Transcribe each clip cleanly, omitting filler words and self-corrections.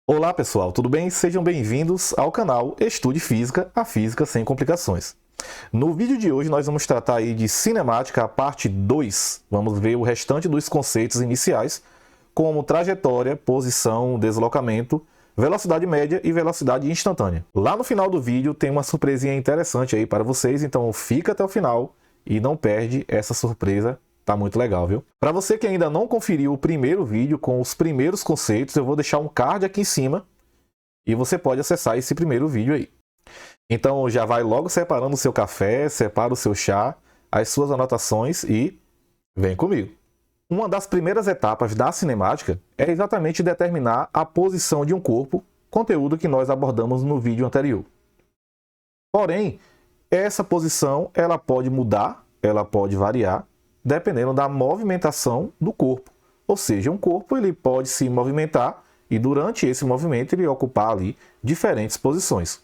Olá pessoal, tudo bem? Sejam bem-vindos ao canal Estude Física, a Física Sem Complicações. No vídeo de hoje nós vamos tratar aí de cinemática, a parte 2. Vamos ver o restante dos conceitos iniciais, como trajetória, posição, deslocamento, velocidade média e velocidade instantânea. Lá no final do vídeo tem uma surpresinha interessante aí para vocês, então fica até o final e não perde essa surpresa. Tá muito legal, viu? Para você que ainda não conferiu o primeiro vídeo com os primeiros conceitos, eu vou deixar um card aqui em cima e você pode acessar esse primeiro vídeo aí. Então já vai logo separando o seu café, separa o seu chá, as suas anotações e vem comigo. Uma das primeiras etapas da cinemática é exatamente determinar a posição de um corpo, conteúdo que nós abordamos no vídeo anterior. Porém, essa posição ela pode mudar, ela pode variar, dependendo da movimentação do corpo. Ou seja, um corpo ele pode se movimentar e durante esse movimento ele ocupar ali diferentes posições.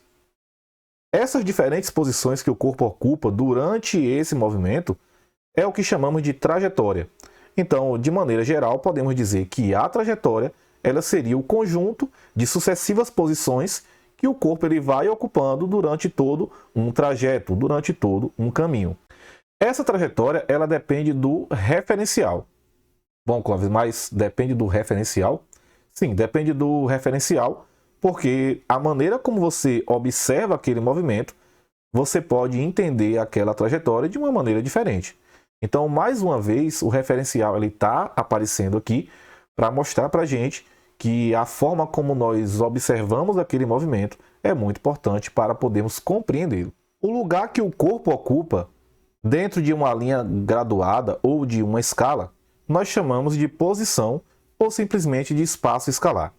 Essas diferentes posições que o corpo ocupa durante esse movimento é o que chamamos de trajetória. Então, de maneira geral, podemos dizer que a trajetória ela seria o conjunto de sucessivas posições que o corpo ele vai ocupando durante todo um trajeto, durante todo um caminho. Essa trajetória ela depende do referencial. Bom, Clóvis, mas depende do referencial? Sim, depende do referencial, porque a maneira como você observa aquele movimento, você pode entender aquela trajetória de uma maneira diferente. Então, mais uma vez, o referencial está aparecendo aqui para mostrar para a gente que a forma como nós observamos aquele movimento é muito importante para podermos compreendê-lo. O lugar que o corpo ocupa dentro de uma linha graduada ou de uma escala, nós chamamos de posição ou simplesmente de espaço escalar.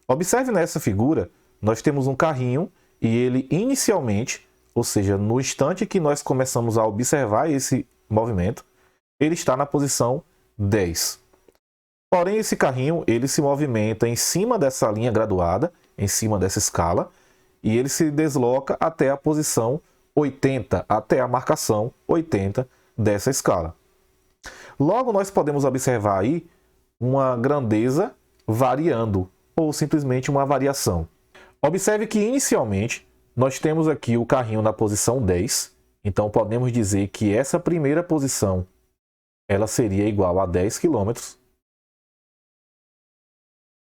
Observe nessa figura, nós temos um carrinho e ele inicialmente, ou seja, no instante que nós começamos a observar esse movimento, ele está na posição 10. Porém, esse carrinho ele se movimenta em cima dessa linha graduada, em cima dessa escala, e ele se desloca até a posição 80, até a marcação 80 dessa escala. Logo, nós podemos observar aí uma grandeza variando, ou simplesmente uma variação. Observe que inicialmente nós temos aqui o carrinho na posição 10, então podemos dizer que essa primeira posição ela seria igual a 10 km.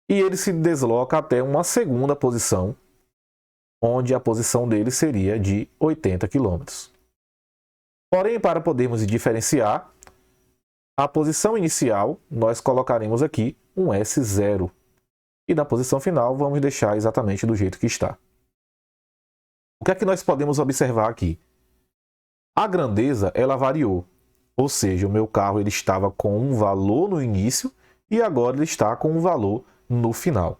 E ele se desloca até uma segunda posição, onde a posição dele seria de 80 km. Porém, para podermos diferenciar, a posição inicial nós colocaremos aqui um S0. E na posição final vamos deixar exatamente do jeito que está. O que é que nós podemos observar aqui? A grandeza ela variou. Ou seja, o meu carro ele estava com um valor no início e agora ele está com um valor no final.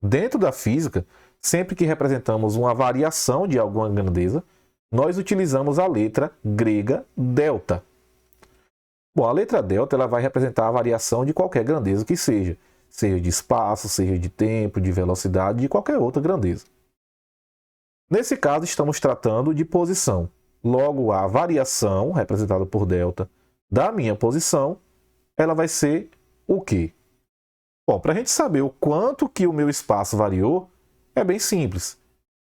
Dentro da física, sempre que representamos uma variação de alguma grandeza, nós utilizamos a letra grega delta. Bom, a letra delta ela vai representar a variação de qualquer grandeza que seja de espaço, seja de tempo, de velocidade, de qualquer outra grandeza. Nesse caso, estamos tratando de posição. Logo, a variação, representada por delta, da minha posição, ela vai ser o quê? Bom, para a gente saber o quanto que o meu espaço variou, é bem simples.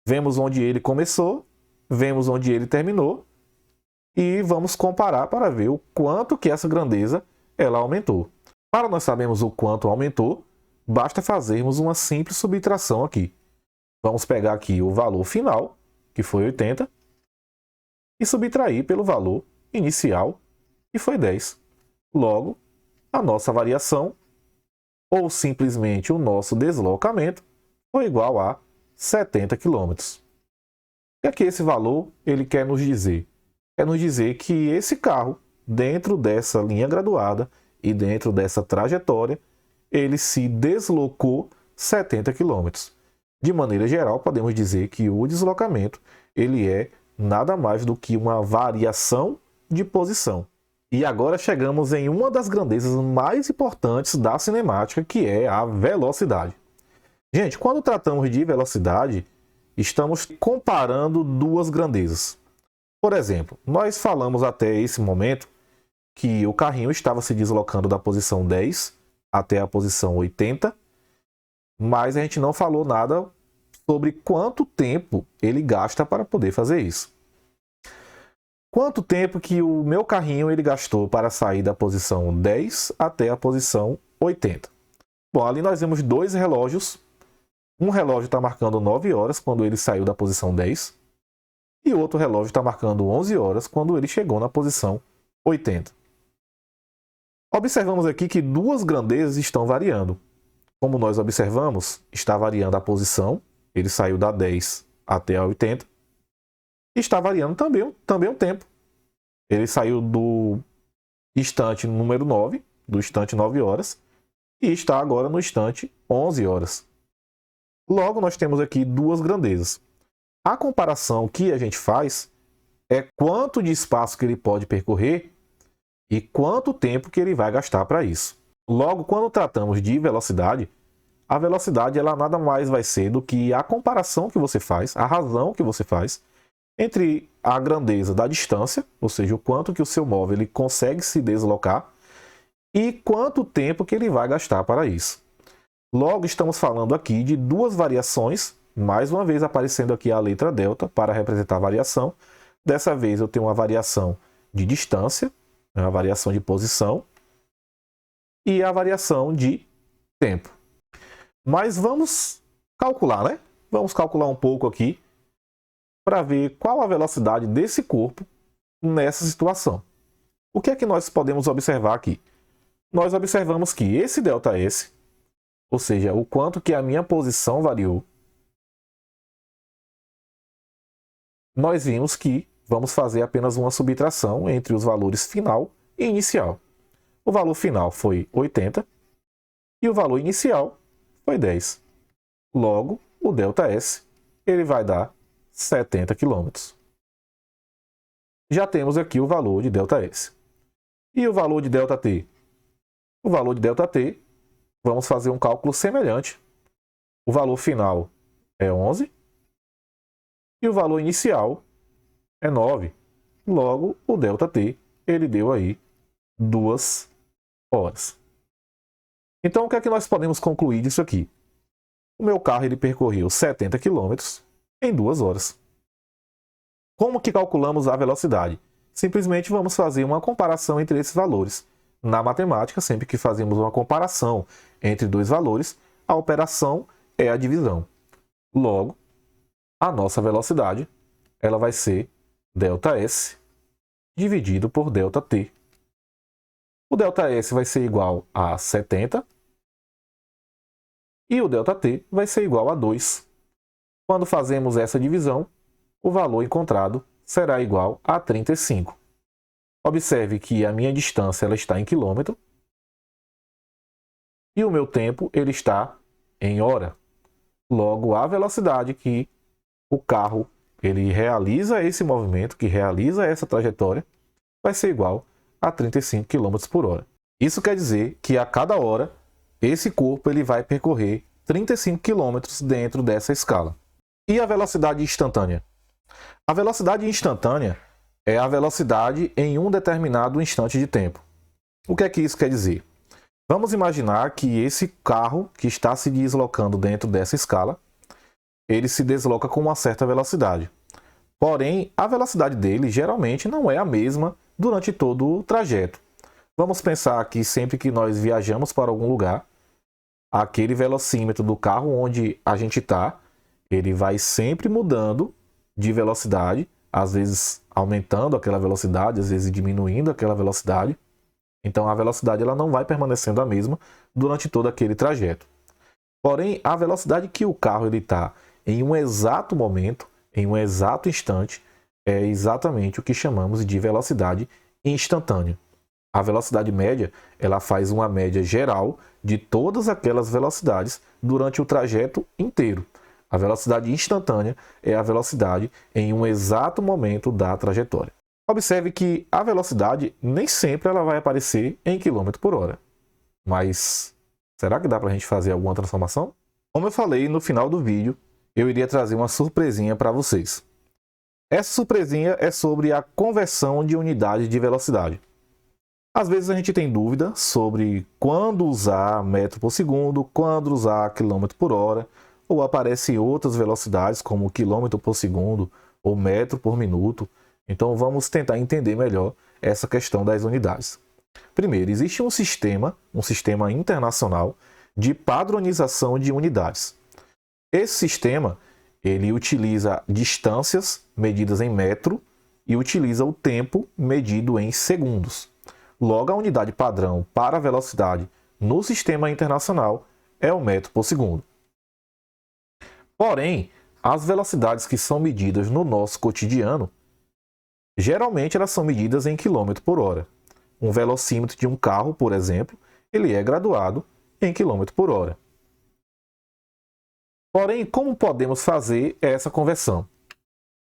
Vemos onde ele começou, vemos onde ele terminou e vamos comparar para ver o quanto que essa grandeza ela aumentou. Para nós sabermos o quanto aumentou, basta fazermos uma simples subtração aqui. Vamos pegar aqui o valor final, que foi 80, e subtrair pelo valor inicial, que foi 10. Logo, a nossa variação, ou simplesmente o nosso deslocamento, foi igual a 70 km. O que é que esse valor ele quer nos dizer? Quer nos dizer que esse carro, dentro dessa linha graduada e dentro dessa trajetória, ele se deslocou 70 km. De maneira geral, podemos dizer que o deslocamento ele é nada mais do que uma variação de posição. E agora chegamos em uma das grandezas mais importantes da cinemática, que é a velocidade. Gente, quando tratamos de velocidade, estamos comparando duas grandezas. Por exemplo, nós falamos até esse momento que o carrinho estava se deslocando da posição 10 até a posição 80 mas a gente não falou nada sobre quanto tempo ele gasta para poder fazer isso. Quanto tempo que o meu carrinho ele gastou para sair da posição 10 até a posição 80? Bom, ali nós vemos dois relógios. Um relógio está marcando 9 horas quando ele saiu da posição 10 e o outro relógio está marcando 11 horas quando ele chegou na posição 80. Observamos aqui que duas grandezas estão variando. Como nós observamos, está variando a posição, ele saiu da 10 até a 80, e está variando também o tempo. Ele saiu do instante número 9, do instante 9 horas, e está agora no instante 11 horas. Logo, nós temos aqui duas grandezas. A comparação que a gente faz é quanto de espaço que ele pode percorrer e quanto tempo que ele vai gastar para isso. Logo, quando tratamos de velocidade, a velocidade ela nada mais vai ser do que a comparação que você faz, a razão que você faz entre a grandeza da distância, ou seja, o quanto que o seu móvel ele consegue se deslocar, e quanto tempo que ele vai gastar para isso. Logo, estamos falando aqui de duas variações, mais uma vez aparecendo aqui a letra delta para representar a variação. Dessa vez eu tenho uma variação de distância, a variação de posição e a variação de tempo. Mas vamos calcular, né? Vamos calcular um pouco aqui para ver qual a velocidade desse corpo nessa situação. O que é que nós podemos observar aqui? Nós observamos que esse ΔS, ou seja, o quanto que a minha posição variou, nós vimos que vamos fazer apenas uma subtração entre os valores final e inicial. O valor final foi 80 e o valor inicial foi 10. Logo, o ΔS ele vai dar 70 km. Já temos aqui o valor de ΔS. E o valor de ΔT? O valor de ΔT, vamos fazer um cálculo semelhante. O valor final é 11 e o valor inicial é 9. Logo, o ΔT ele deu aí 2 horas. Então, o que é que nós podemos concluir disso aqui? O meu carro ele percorreu 70 km em 2 horas. Como que calculamos a velocidade? Simplesmente vamos fazer uma comparação entre esses valores. Na matemática, sempre que fazemos uma comparação entre dois valores, a operação é a divisão. Logo, a nossa velocidade ela vai ser ΔS dividido por ΔT. O ΔS vai ser igual a 70 e o ΔT vai ser igual a 2. Quando fazemos essa divisão, o valor encontrado será igual a 35. Observe que a minha distância ela está em quilômetro e o meu tempo ele está em hora. Logo, a velocidade que o carro ele realiza esse movimento, que realiza essa trajetória, vai ser igual a 35 km por hora. Isso quer dizer que a cada hora esse corpo ele vai percorrer 35 km dentro dessa escala. E a velocidade instantânea? A velocidade instantânea é a velocidade em um determinado instante de tempo. O que é que isso quer dizer? Vamos imaginar que esse carro que está se deslocando dentro dessa escala, ele se desloca com uma certa velocidade. Porém, a velocidade dele geralmente não é a mesma durante todo o trajeto. Vamos pensar que sempre que nós viajamos para algum lugar, aquele velocímetro do carro onde a gente está, ele vai sempre mudando de velocidade, às vezes aumentando aquela velocidade, às vezes diminuindo aquela velocidade. Então a velocidade ela não vai permanecendo a mesma durante todo aquele trajeto. Porém, a velocidade que o carro está em um exato momento, em um exato instante, é exatamente o que chamamos de velocidade instantânea. A velocidade média ela faz uma média geral de todas aquelas velocidades durante o trajeto inteiro. A velocidade instantânea é a velocidade em um exato momento da trajetória. Observe que a velocidade nem sempre ela vai aparecer em km por hora. Mas será que dá para a gente fazer alguma transformação? Como eu falei no final do vídeo, eu iria trazer uma surpresinha para vocês. Essa surpresinha é sobre a conversão de unidade de velocidade. Às vezes a gente tem dúvida sobre quando usar metro por segundo, quando usar quilômetro por hora, ou aparecem outras velocidades como quilômetro por segundo ou metro por minuto. Então vamos tentar entender melhor essa questão das unidades. Primeiro, existe um sistema internacional de padronização de unidades. Esse sistema, ele utiliza distâncias medidas em metro e utiliza o tempo medido em segundos. Logo, a unidade padrão para a velocidade no sistema internacional é o metro por segundo. Porém, as velocidades que são medidas no nosso cotidiano, geralmente elas são medidas em quilômetro por hora. Um velocímetro de um carro, por exemplo, ele é graduado em quilômetro por hora. Porém, como podemos fazer essa conversão?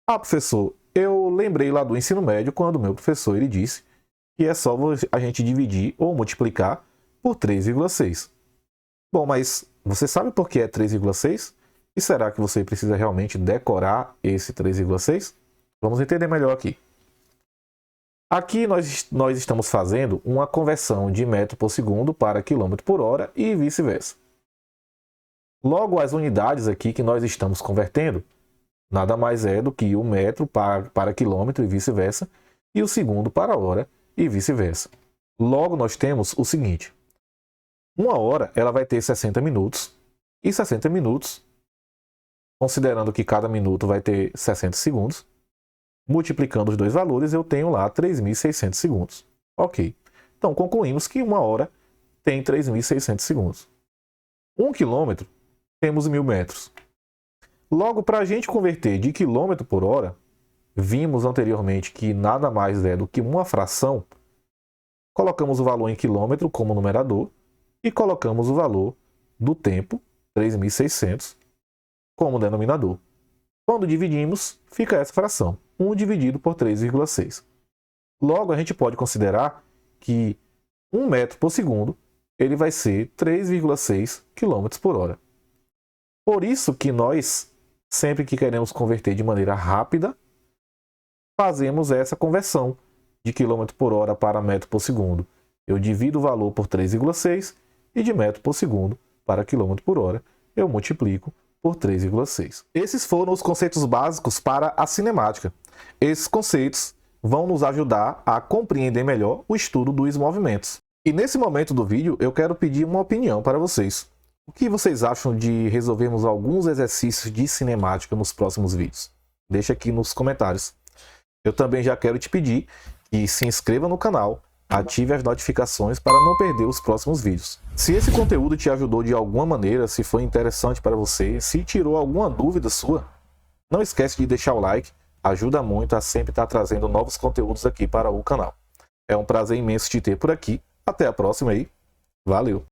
Ah, professor, eu lembrei lá do ensino médio quando o meu professor ele disse que é só a gente dividir ou multiplicar por 3,6. Bom, mas você sabe por que é 3,6? E será que você precisa realmente decorar esse 3,6? Vamos entender melhor aqui. Aqui nós estamos fazendo uma conversão de metro por segundo para quilômetro por hora e vice-versa. Logo, as unidades aqui que nós estamos convertendo nada mais é do que o metro para quilômetro e vice-versa e o segundo para hora e vice-versa. Logo, nós temos o seguinte. Uma hora ela vai ter 60 minutos e 60 minutos, considerando que cada minuto vai ter 60 segundos, multiplicando os dois valores, eu tenho lá 3.600 segundos. Ok. Então, concluímos que uma hora tem 3.600 segundos. 1 quilômetro, temos 1.000 metros. Logo, para a gente converter de quilômetro por hora, vimos anteriormente que nada mais é do que uma fração. Colocamos o valor em quilômetro como numerador e colocamos o valor do tempo, 3.600, como denominador. Quando dividimos, fica essa fração, 1 dividido por 3,6. Logo, a gente pode considerar que 1 metro por segundo ele vai ser 3,6 km por hora. Por isso que nós, sempre que queremos converter de maneira rápida, fazemos essa conversão de quilômetro por hora para metro por segundo. Eu divido o valor por 3,6 e de metro por segundo para quilômetro por hora eu multiplico por 3,6. Esses foram os conceitos básicos para a cinemática. Esses conceitos vão nos ajudar a compreender melhor o estudo dos movimentos. E nesse momento do vídeo eu quero pedir uma opinião para vocês. O que vocês acham de resolvermos alguns exercícios de cinemática nos próximos vídeos? Deixa aqui nos comentários. Eu também já quero te pedir que se inscreva no canal, ative as notificações para não perder os próximos vídeos. Se esse conteúdo te ajudou de alguma maneira, se foi interessante para você, se tirou alguma dúvida sua, não esquece de deixar o like, ajuda muito a sempre estar trazendo novos conteúdos aqui para o canal. É um prazer imenso te ter por aqui. Até a próxima aí. Valeu!